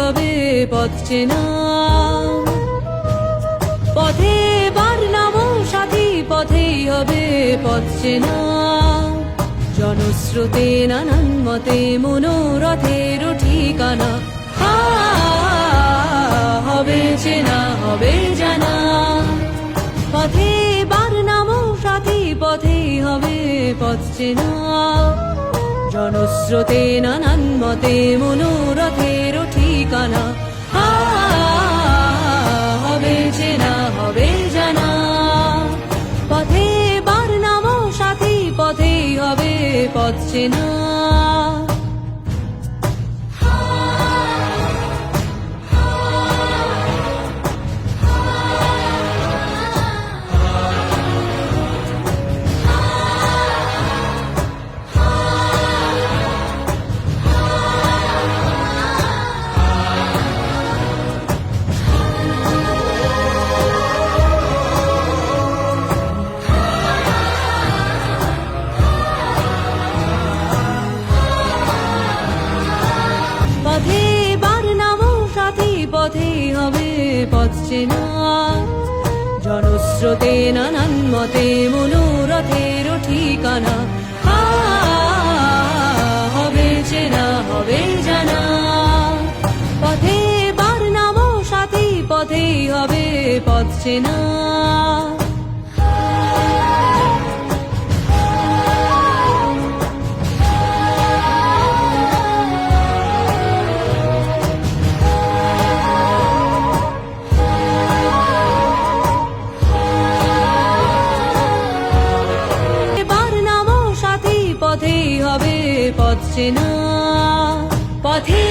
হবে পথ চেনা। পথে বার নামো সাথী, পথেই হবে পথ চেনা। জনস্রোতে নানান মতে মনোরথের ঠিকানা, হবে চেনা হবে জানা। পথে বার নামো সাথী, পথেই হবে পথ চেনা। জনস্রোতে নানান মতে মনোরথের ঠিকানা, হবে চেনা হবে জানা। পথে বার নামো সাথী, পথেই হবে পথ চেনা। পথে বার নামো সাথী, পথেই হবে পথ চেনা। জনস্রোতে নানান মতে মনোরথের ঠিকানা, হবে চেনা হবে জানা। পথে বার নামো সাথী, পথেই হবে পথ চেনা। পথেই হবে পথ চেনা। পথে